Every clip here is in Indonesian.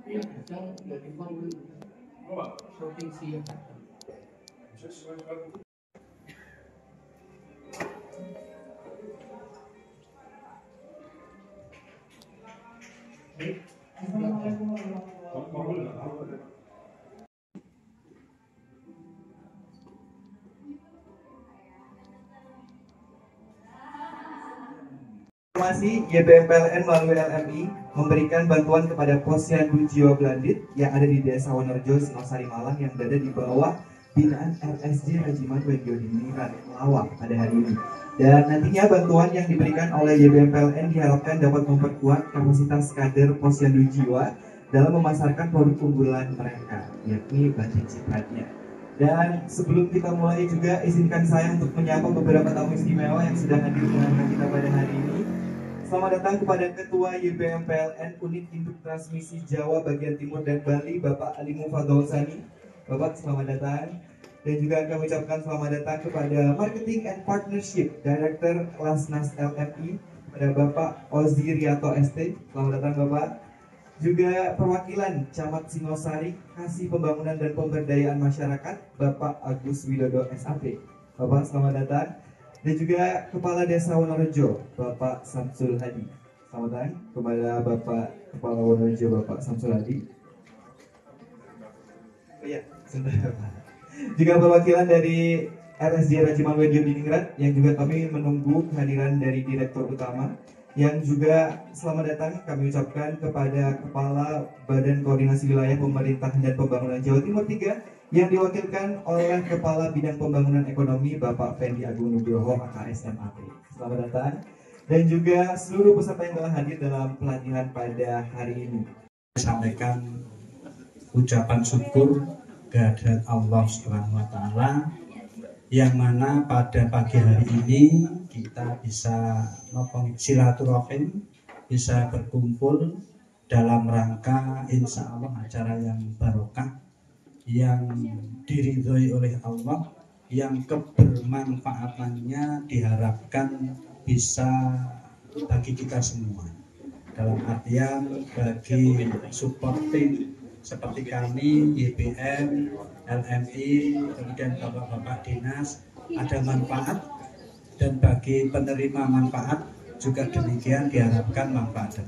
Iya, kadang dari mau shopping sih ya. Informasi YBM PLN melalui LMI memberikan bantuan kepada Posyandu Jiwa Blandit yang ada di Desa Wonorejo, Singosari, Malang yang berada di bawah binaan RSJ Regimen Wendio Diningrat Lawak pada hari ini. Dan nantinya bantuan yang diberikan oleh YBM PLN diharapkan dapat memperkuat kapasitas kader Posyandu Jiwa dalam memasarkan produk unggulan mereka, yakni batik cipratnya. Dan sebelum kita mulai juga izinkan saya untuk menyapa beberapa tamu istimewa yang sudah hadir dengan kita pada hari ini. Selamat datang kepada Ketua YBM PLN Unit Induk Transmisi Jawa Bagian Timur dan Bali, Bapak Ali Mufadol Sani. Bapak, selamat datang. Dan juga kami ucapkan selamat datang kepada Marketing and Partnership Director Lasnas LMI, kepada Bapak Ozi Riyato ST. Selamat datang Bapak. Juga perwakilan Camat Singosari, Kasih Pembangunan dan Pemberdayaan Masyarakat, Bapak Agus Widodo SAP. Bapak, selamat datang. Dan juga Kepala Desa Wonorejo, Bapak Samsul Hadi. Selamat datang kepada Bapak Kepala Wonorejo, Bapak Samsul Hadi. Oh iya, sebentar Bapak. Juga perwakilan dari RSJ Regimen Wendio Diningrat yang juga kami menunggu kehadiran dari Direktur Utama. Yang juga selamat datang kami ucapkan kepada Kepala Badan Koordinasi Wilayah Pemerintahan dan Pembangunan Jawa Timur 3 yang diwakilkan oleh Kepala Bidang Pembangunan Ekonomi Bapak Fendi Agung Nugroho AKSMAP. Selamat datang. Dan juga seluruh peserta yang telah hadir dalam pelatihan pada hari ini. Sampaikan ucapan syukur kehadirat Allah Subhanahu wa taala yang mana pada pagi hari ini kita bisa silaturahim, bisa berkumpul dalam rangka insya Allah acara yang barokah, yang diridhoi oleh Allah, yang kebermanfaatannya diharapkan bisa bagi kita semua, dalam artian bagi supporting seperti kami, YBM, LMI, kemudian bapak-bapak dinas, ada manfaat, dan bagi penerima manfaat juga demikian diharapkan manfaat.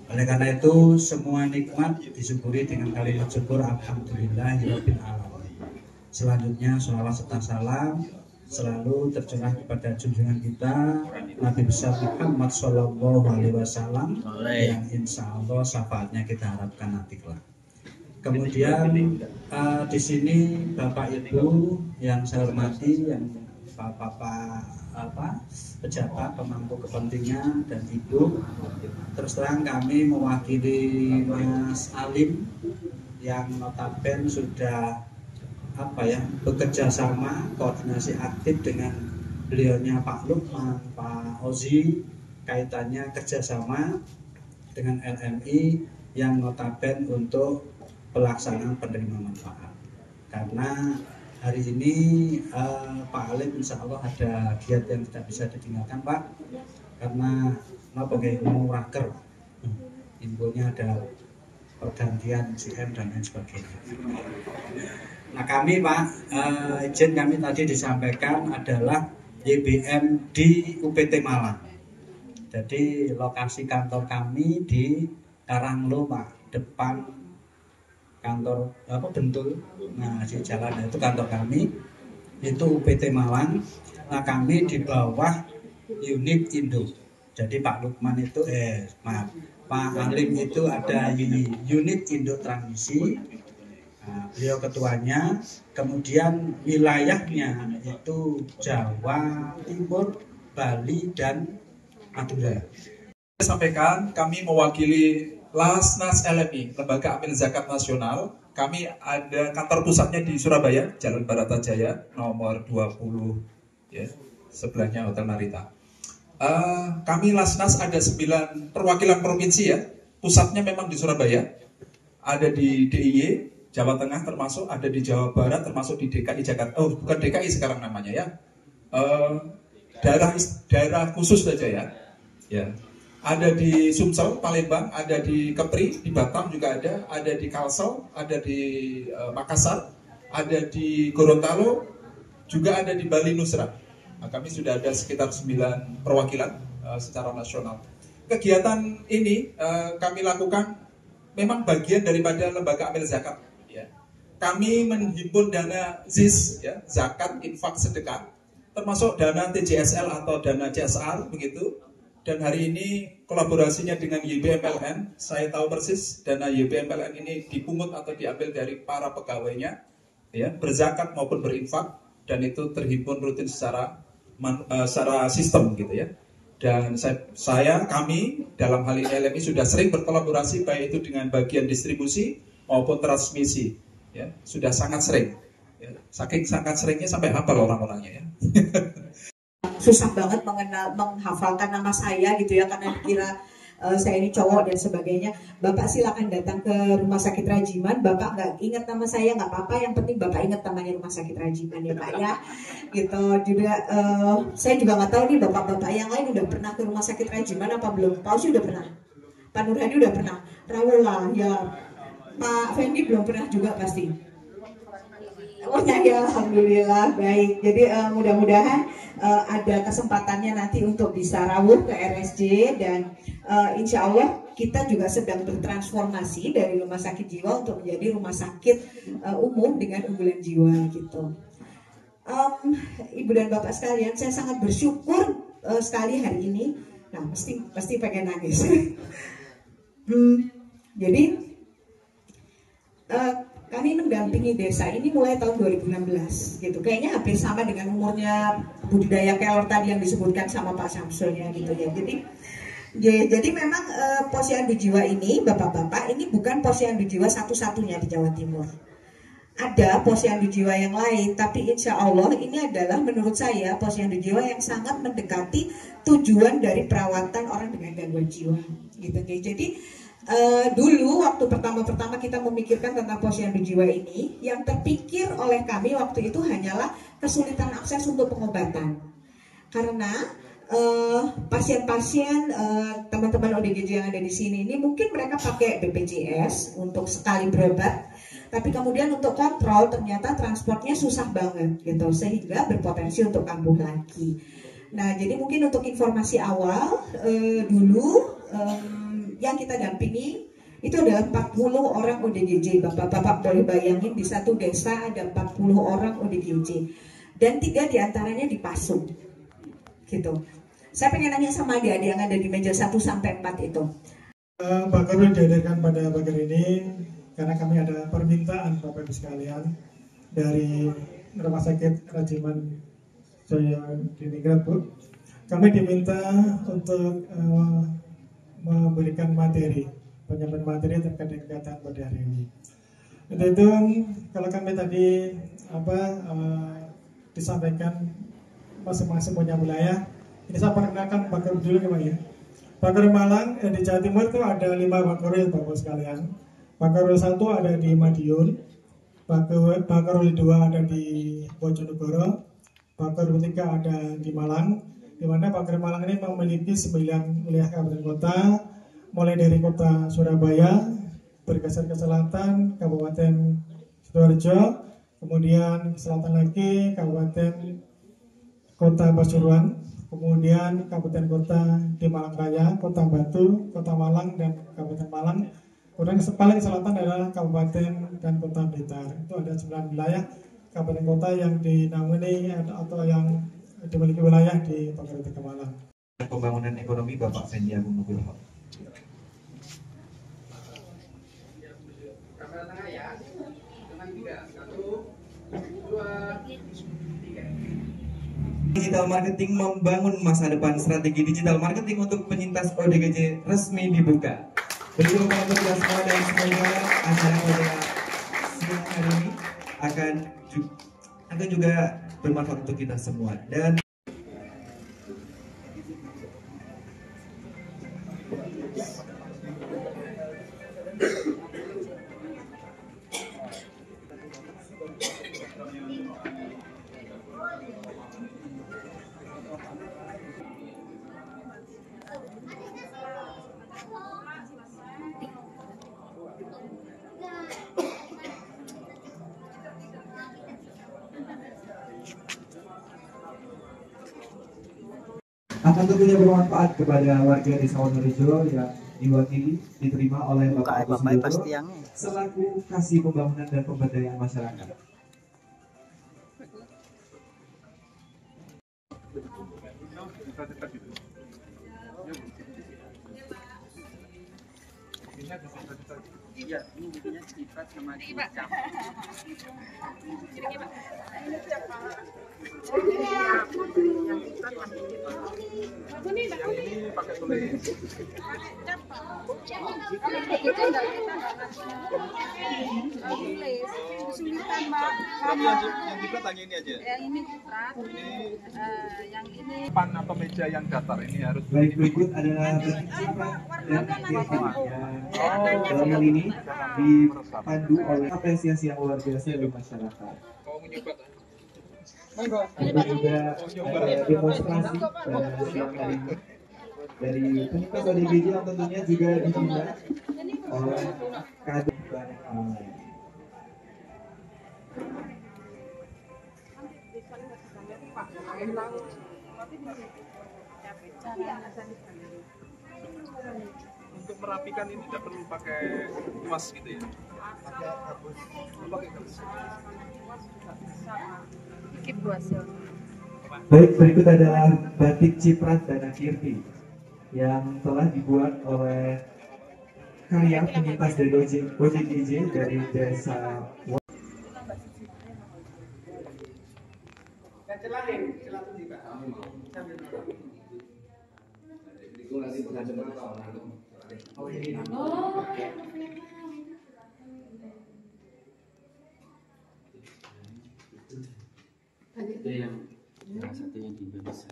Oleh karena itu semua nikmat disyukuri dengan kalimat syukur alhamdulillahirabbil alamin. Selanjutnya sholawat serta salam selalu tercurah kepada junjungan kita Nabi besar Muhammad Shallallahu Alaihi Wasallam yang insya Allah syafaatnya kita harapkan nanti kelak. Kemudian di sini Bapak Ibu yang saya hormati, yang Bapak pejabat pemangku kepentingan dan Ibu, terus terang kami mewakili Mas Alim yang notabene sudah bekerja sama, koordinasi aktif dengan beliaunya Pak Lukman, Pak Ozi, kaitannya kerjasama dengan LMI yang notabene untuk pelaksanaan penerima manfaat. Karena hari ini Pak Alim insya Allah ada giat yang tidak bisa ditinggalkan Pak, karena mau raker, infonya ada pergantian CM dan lain sebagainya. Nah kami Pak, izin kami tadi disampaikan adalah YBM di UPT Malang. Jadi lokasi kantor kami di Karanglo Pak, depan kantor Bentul. Nah di jalan itu kantor kami, itu UPT Malang. Nah kami di bawah unit Indo. Jadi Pak Lukman itu Pak Alim itu ada unit Indo Transmisi. Nah, beliau ketuanya, kemudian wilayahnya itu Jawa Timur, Bali, dan Madura. Saya sampaikan kami mewakili Lasnas LMI, Lembaga Amin Zakat Nasional. Kami ada kantor pusatnya di Surabaya, Jalan Baratajaya, nomor 20, ya, sebelahnya Hotel Narita. Kami Lasnas ada 9 perwakilan provinsi ya, pusatnya memang di Surabaya, ada di DIY, Jawa Tengah termasuk, ada di Jawa Barat termasuk di DKI Jakarta. Oh, bukan DKI sekarang namanya ya. Daerah khusus saja ya. Ya. ada di Sumsel, Palembang, ada di Kepri, di Batam juga ada di Kalsel, ada di Makassar, ada di Gorontalo, juga ada di Bali Nusra. Nah, kami sudah ada sekitar 9 perwakilan secara nasional. Kegiatan ini kami lakukan memang bagian daripada lembaga amil zakat. Ya. Kami menghimpun dana ZIS, ya, zakat, infak, sedekah, termasuk dana TJSL atau dana CSR, begitu. Dan hari ini kolaborasinya dengan YBMLN, saya tahu persis dana YBMLN ini dipungut atau diambil dari para pegawainya, ya, berzakat maupun berinfak, dan itu terhimpun rutin secara sistem, gitu ya. Dan kami dalam hal ini LMI sudah sering berkolaborasi baik itu dengan bagian distribusi maupun transmisi. Ya, sudah sangat sering, ya, saking sangat seringnya sampai hafal orang-orangnya ya. Susah banget menghafalkan nama saya gitu ya, karena kira saya ini cowok dan sebagainya. Bapak silakan datang ke Rumah Sakit Rajiman. Bapak nggak ingat nama saya nggak apa-apa, yang penting Bapak ingat namanya Rumah Sakit Rajiman ya Pak ya. Gitu juga. Saya juga nggak tahu nih bapak-bapak yang lain udah pernah ke Rumah Sakit Rajiman apa belum. Pak Uci udah pernah, Pak Nurhadi udah pernah, Rawula ya. Pak Fendi belum pernah juga pasti. Oh ya, alhamdulillah baik. Jadi mudah-mudahan ada kesempatannya nanti untuk bisa rawuh ke RSJ, dan insya Allah kita juga sedang bertransformasi dari rumah sakit jiwa untuk menjadi rumah sakit umum dengan unggulan jiwa gitu. Ibu dan bapak sekalian, saya sangat bersyukur sekali hari ini. Nah, pasti pengen nangis. Jadi kami mendampingi desa ini mulai tahun 2016 gitu. Kayaknya hampir sama dengan umurnya budidaya kelor tadi yang disebutkan sama Pak Samsul ya gitu ya. Jadi memang posyandu jiwa ini, bapak-bapak, ini bukan posyandu jiwa satu-satunya di Jawa Timur. Ada posyandu jiwa yang lain, tapi insya Allah ini adalah menurut saya posyandu jiwa yang sangat mendekati tujuan dari perawatan orang dengan gangguan jiwa gitu. Jadi dulu waktu pertama-tama kita memikirkan tentang posyandu jiwa ini, yang terpikir oleh kami waktu itu hanyalah kesulitan akses untuk pengobatan. Karena pasien-pasien teman-teman ODGJ yang ada di sini ini mungkin mereka pakai BPJS untuk sekali berobat, tapi kemudian untuk kontrol ternyata transportnya susah banget gitu, sehingga berpotensi untuk kambuh lagi. Nah, jadi mungkin untuk informasi awal dulu yang kita dampingi itu ada 40 orang ODGJ. Bapak-bapak boleh bayangin di satu desa ada 40 orang ODGJ, dan 3 diantaranya di Pasung gitu. Saya pengen nanya sama adik-adik yang ada di meja 1 sampai 4 itu. Bakarul dihadirkan pada pagi ini karena kami ada permintaan Bapak Ibu sekalian dari Rumah Sakit Rajiman Jaya Diningrat, Bu. Kami diminta untuk memberikan penyampaian materi terkait kegiatan pada hari ini. Untuk itu, kalau kami tadi disampaikan masing-masing punya wilayah, ini saya perkenalkan Bakarul dulu Pak ya. Bakarul Malang di Jawa Timur itu ada 5 Bakarul Bapak sekalian. Bakarul 1 ada di Madiun, Bakarul 2 ada di Bojonegoro, Bakarul 3 ada di Malang, di mana Bakarul Malang ini memiliki 9 wilayah kabupaten kota, mulai dari kota Surabaya, bergeser ke selatan, Kabupaten Sidoarjo, kemudian ke selatan lagi, Kabupaten Kota Pasuruan, kemudian kabupaten kota di Malang Raya, Kota Batu, Kota Malang, dan Kabupaten Malang. Kemudian paling selatan adalah Kabupaten dan Kota Blitar. Itu ada 9 wilayah kabupaten kota yang dinaungi atau yang dimiliki wilayah di Bakarul 3 Malang. Pembangunan ekonomi Bapak Fendi Agung Nugroho. Kamera tengah ya. Dengan 3, 1, 2, 3. Digital marketing membangun masa depan. Strategi digital marketing untuk penyintas ODGJ resmi dibuka. Berikut untuk kita semua, dan semoga acara pada siang hari ini akan juga bermanfaat untuk kita semua. Dan akan tentunya bermanfaat kepada warga Desa Wonorejo yang diwakili diterima oleh Bapak Agus Suyoto selaku Kasih Pembangunan dan Pemberdayaan Masyarakat. Iya, ini bukunya Ciprat sama Cicap. Ini pakai tulis. Kesulitan, Mbak. Yang Ciprat hanya ini aja. Yang ini Ciprat. Yang ini Pan atau meja yang datar ini harus Baik, berikut adalah bentuk Ciprat dan aktif yang dalam hal ini dipandu oleh apresiasi yang luar biasa dari masyarakat. Ada juga demonstrasi pada siang hari ini dari penyintas ODGJ yang tentunya juga dibina oleh Kadin banyak hal lain. untuk merapikan ini tidak perlu pakai kuas gitu ya. Pakai kuas. Baik, berikut adalah batik Ciprat Dana Kirti yang telah dibuat oleh karya penyintas dari ODGJ dari Desa Itu yang salah satunya di Indonesia.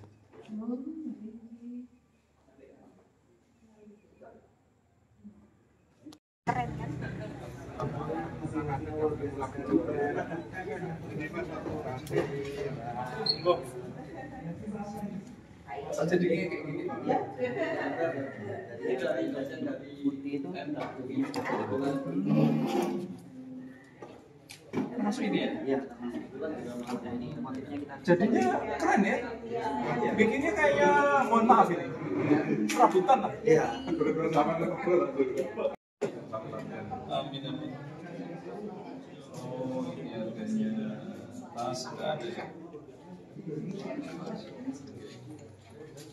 Saja di kayak gini. Putih itu Masuk ini ya? Iya. Ini motifnya kita. Jadinya keren ya. Bikinnya kayak, mohon maaf ini, serabutan lah. Iya. Amin amin. Oh ini harganya tas nggak ada ya.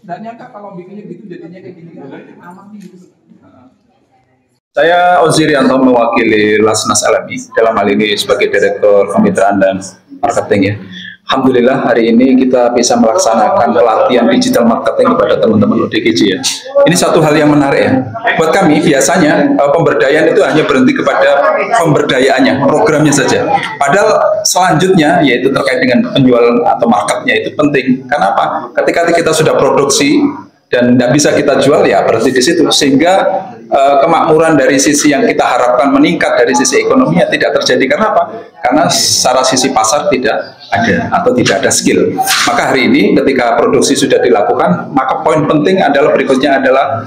Dan nyangka kalau bikinnya gitu jadinya kayak gini kan aman gitu. Saya Ozirianto mewakili Lasnas LMI dalam hal ini sebagai Direktur Kemitraan dan Marketing ya. Alhamdulillah hari ini kita bisa melaksanakan pelatihan digital marketing kepada teman-teman ODGJ ya. Ini satu hal yang menarik ya. Buat kami biasanya pemberdayaan itu hanya berhenti kepada pemberdayaannya, programnya saja. Padahal selanjutnya yaitu terkait dengan penjualan atau marketnya itu penting. Karena apa? Ketika kita sudah produksi dan tidak bisa kita jual ya berarti di situ, sehingga kemakmuran dari sisi yang kita harapkan meningkat dari sisi ekonominya tidak terjadi. Karena apa? Karena secara sisi pasar tidak ada atau tidak ada skill. Maka hari ini ketika produksi sudah dilakukan, maka poin penting adalah berikutnya adalah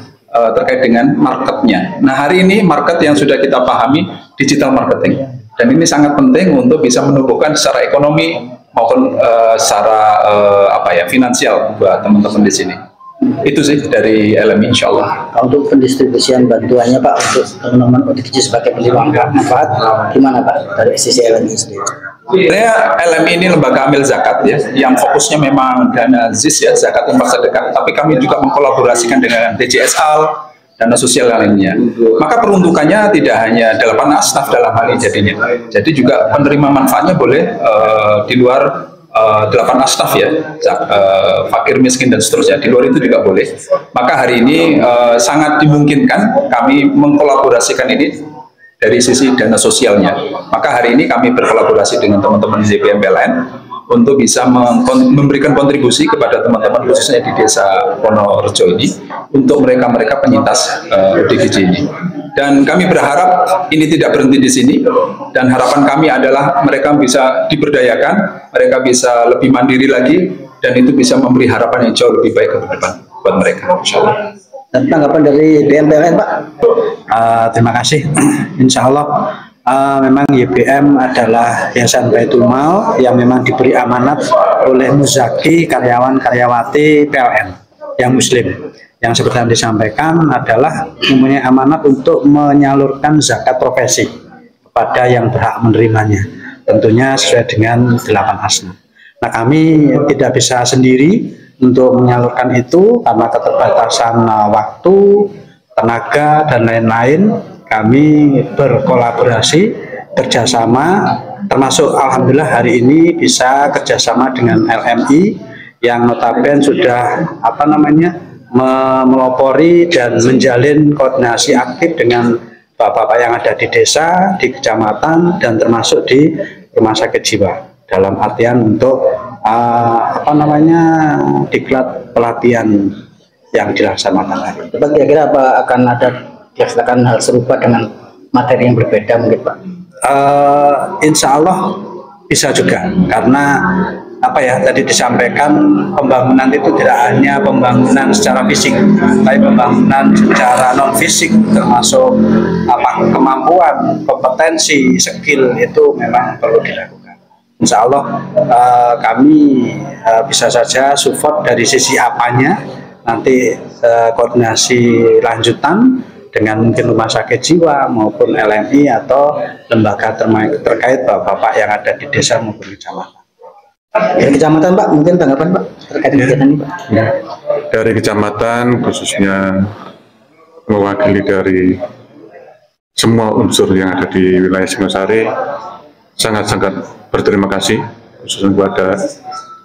terkait dengan marketnya. Nah hari ini market yang sudah kita pahami digital marketing, dan ini sangat penting untuk bisa menumbuhkan secara ekonomi maupun secara finansial buat teman-teman di sini. Itu sih dari LMI insya Allah. Untuk pendistribusian bantuannya Pak untuk teman-teman ODGJ sebagai penerima manfaat gimana Pak dari sisi LMI sendiri? Sebenarnya LMI ini lembaga amil zakat ya, yang fokusnya memang dana ZIS ya, zakat infak sedekah. Tapi kami juga mengkolaborasikan dengan DJSL, dana sosial lainnya. Maka peruntukannya tidak hanya 8 asnaf dalam hal ini jadinya. Jadi juga penerima manfaatnya boleh di luar 8 asnaf ya, fakir miskin dan seterusnya, di luar itu juga boleh. Maka hari ini sangat dimungkinkan kami mengkolaborasikan ini dari sisi dana sosialnya. Maka hari ini kami berkolaborasi dengan teman-teman ZPM PLN untuk bisa memberikan kontribusi kepada teman-teman khususnya di Desa Wonorejo ini untuk mereka-mereka penyintas ODGJ ini. Dan kami berharap ini tidak berhenti di sini, dan harapan kami adalah mereka bisa diberdayakan, mereka bisa lebih mandiri lagi, dan itu bisa memberi harapan yang jauh lebih baik ke depan buat mereka, insya Allah. Dan tanggapan dari BMPLN Pak? Terima kasih. Insya Allah memang YBM adalah Yayasan Baitul Mal yang memang diberi amanat oleh Muzaki karyawan-karyawati PLN. yang muslim. Yang seperti yang disampaikan adalah mempunyai amanat untuk menyalurkan zakat profesi kepada yang berhak menerimanya. Tentunya sesuai dengan 8 asnaf. Nah, kami tidak bisa sendiri untuk menyalurkan itu karena keterbatasan waktu, tenaga, dan lain-lain. Kami berkolaborasi, kerjasama, termasuk alhamdulillah hari ini bisa kerjasama dengan LMI yang notabene sudah melopori dan menjalin koordinasi aktif dengan bapak-bapak yang ada di desa, di kecamatan, dan termasuk di rumah sakit jiwa dalam artian untuk diklat pelatihan yang dilaksanakan. Pak, kira-kira apa akan ada dilaksanakan hal serupa dengan materi yang berbeda mungkin Pak? Insya Allah bisa juga, karena tadi disampaikan pembangunan itu tidak hanya pembangunan secara fisik, tapi pembangunan secara non fisik, termasuk kemampuan, kompetensi, skill itu memang perlu dilakukan. Insya Allah kami bisa saja support dari sisi apanya, nanti koordinasi lanjutan dengan mungkin rumah sakit jiwa maupun LMI atau lembaga terkait bapak-bapak yang ada di desa maupun kecamatan. Dari kecamatan Pak, mungkin tanggapan Pak terkait kegiatan ini Pak? Ya. Dari kecamatan khususnya mewakili dari semua unsur yang ada di wilayah Singosari, sangat-sangat berterima kasih khususnya kepada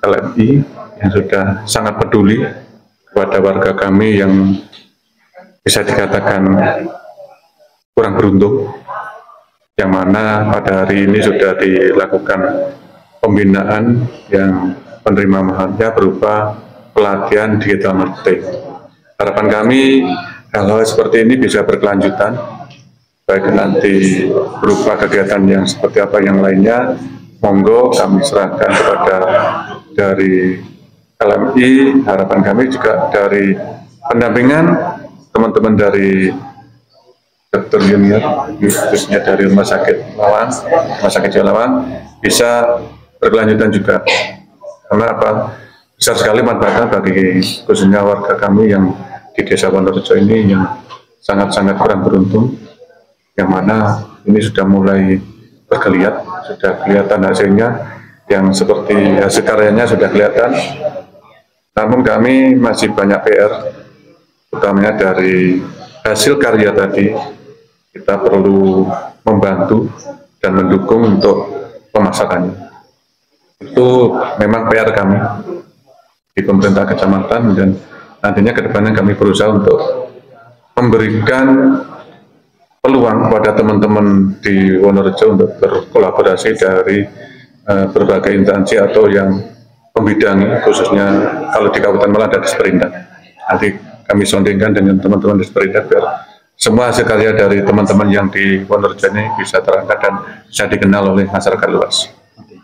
LMI yang sudah sangat peduli kepada warga kami yang bisa dikatakan kurang beruntung, yang mana pada hari ini sudah dilakukan pembinaan yang penerima manfaatnya berupa pelatihan digital marketing. Harapan kami hal-hal seperti ini bisa berkelanjutan, baik nanti berupa kegiatan yang seperti apa yang lainnya, monggo kami serahkan kepada dari LMI. Harapan kami juga dari pendampingan teman-teman dari dokter junior, khususnya dari Rumah Sakit Lawang, bisa berkelanjutan juga, karena besar sekali manfaatnya bagi khususnya warga kami yang di Desa Wonorejo ini yang sangat-sangat kurang beruntung, yang mana ini sudah mulai bergeliat, sudah kelihatan hasilnya, yang seperti hasil karyanya sudah kelihatan. Namun kami masih banyak PR, utamanya dari hasil karya tadi kita perlu membantu dan mendukung untuk pemasarannya. Itu memang PR kami di pemerintah kecamatan, dan nantinya ke depannya kami berusaha untuk memberikan peluang kepada teman-teman di Wonorejo untuk berkolaborasi dari berbagai instansi atau yang membidangi, khususnya kalau di Kabupaten Malang ada di Sperindak. Nanti kami sondingkan dengan teman-teman di Sperindak biar semua hasil karya dari teman-teman yang di Wonorejo ini bisa terangkat dan bisa dikenal oleh masyarakat luas.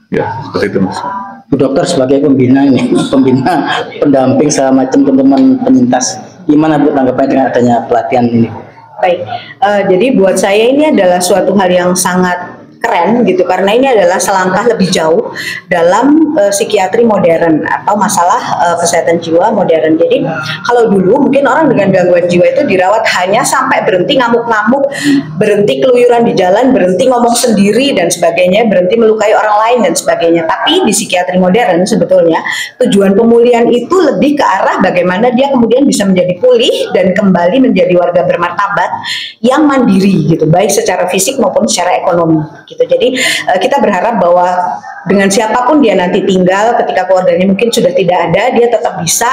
Ya, seperti itu Mas. Bu Dokter sebagai pembina ini, pembina pendamping segala macam teman-teman penyintas, gimana Bu tanggapannya dengan adanya pelatihan ini? Baik, jadi buat saya ini adalah suatu hal yang sangat keren gitu, karena ini adalah selangkah lebih jauh dalam psikiatri modern atau masalah kesehatan jiwa modern. Jadi kalau dulu mungkin orang dengan gangguan jiwa itu dirawat hanya sampai berhenti ngamuk-ngamuk, berhenti keluyuran di jalan, berhenti ngomong sendiri dan sebagainya, berhenti melukai orang lain dan sebagainya. Tapi di psikiatri modern sebetulnya tujuan pemulihan itu lebih ke arah bagaimana dia kemudian bisa menjadi pulih dan kembali menjadi warga bermartabat yang mandiri gitu, baik secara fisik maupun secara ekonomi gitu. Jadi kita berharap bahwa dengan siapapun dia nanti tinggal, ketika keluarganya mungkin sudah tidak ada, dia tetap bisa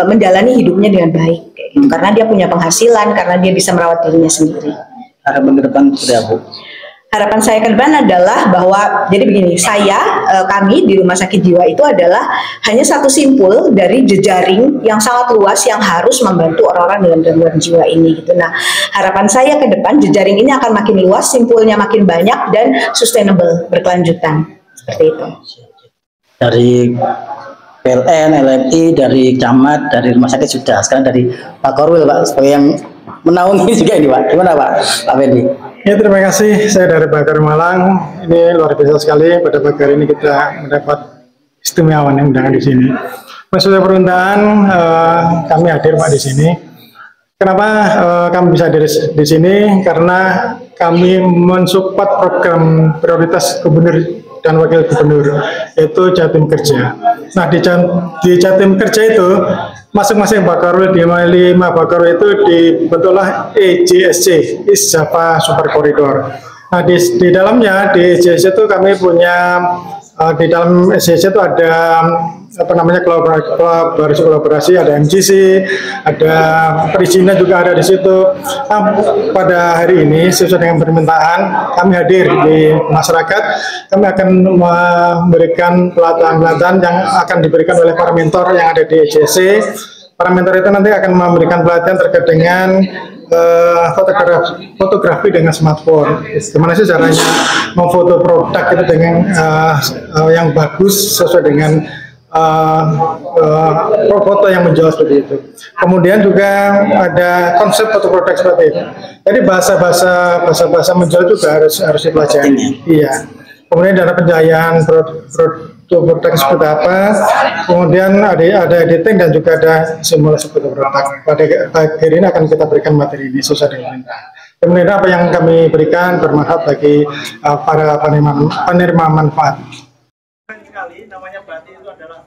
menjalani hidupnya dengan baik gitu. Karena dia punya penghasilan, karena dia bisa merawat dirinya sendiri. Harapan ke depan sudah Bu? Harapan saya ke depan adalah bahwa, jadi begini, kami di Rumah Sakit Jiwa itu adalah hanya satu simpul dari jejaring yang sangat luas yang harus membantu orang-orang dengan gangguan jiwa ini gitu. Nah, harapan saya ke depan jejaring ini akan makin luas, simpulnya makin banyak dan sustainable, berkelanjutan. Seperti itu. Dari PLN, LMI, dari camat, dari rumah sakit sudah. Sekarang dari Pak Korwil Pak, sebagai yang menaungi juga ini Pak. Gimana Pak Fendi? Ya, terima kasih. Saya dari Bakar Malang. Ini luar biasa sekali. Pada pagi hari ini kita mendapat istimewa yang undangan di sini. Sesuai permintaan kami hadir Pak di sini. Kenapa kami bisa hadir di sini? Karena kami mensupport program prioritas gubernur dan wakil gubernur, yaitu Jatim Kerja. Nah di Jatim Kerja itu masing-masing Bakarul di 5 Bakarul itu dibentuklah EJSC, East Java Super Corridor. Nah di dalamnya di EJSC itu kami punya di dalam EJSC itu ada apa namanya kolaborasi, ada MGC, ada perizinan juga ada di situ. Nah, pada hari ini sesuai dengan permintaan kami hadir di masyarakat, kami akan memberikan pelatihan-pelatihan yang akan diberikan oleh para mentor yang ada di EJC. Para mentor itu nanti akan memberikan pelatihan terkait dengan fotografi dengan smartphone. Gimana sih caranya memfoto produk itu dengan yang bagus sesuai dengan foto yang menjual seperti itu. Kemudian juga ada konsep foto produk seperti itu. Jadi bahasa menjual juga harus dipelajari. Iya. Kemudian ada penjayaan produk seperti apa. Kemudian ada editing dan juga ada simulasi foto produk. Pada hari ini akan kita berikan materi ini sesuai dengan perintah. Kemudian apa yang kami berikan bermanfaat bagi para penerima manfaat. Sekali namanya batik itu adalah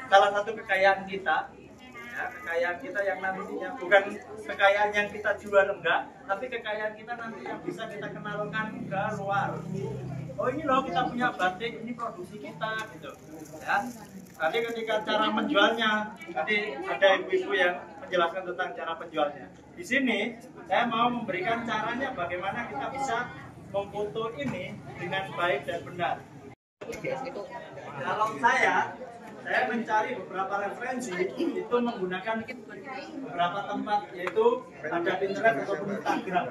salah satu kekayaan kita, ya, kekayaan kita yang nantinya bukan kekayaan yang kita jual enggak, tapi kekayaan kita nanti yang bisa kita kenalkan ke luar. Oh ini loh kita punya batik, ini produksi kita gitu, ya. Nanti ketika cara menjualnya, nanti ada ibu-ibu yang menjelaskan tentang cara penjualnya. Di sini saya mau memberikan caranya bagaimana kita bisa memfoto ini dengan baik dan benar. Kalau saya mencari beberapa referensi itu menggunakan beberapa tempat, yaitu ada Pinterest ataupun Instagram.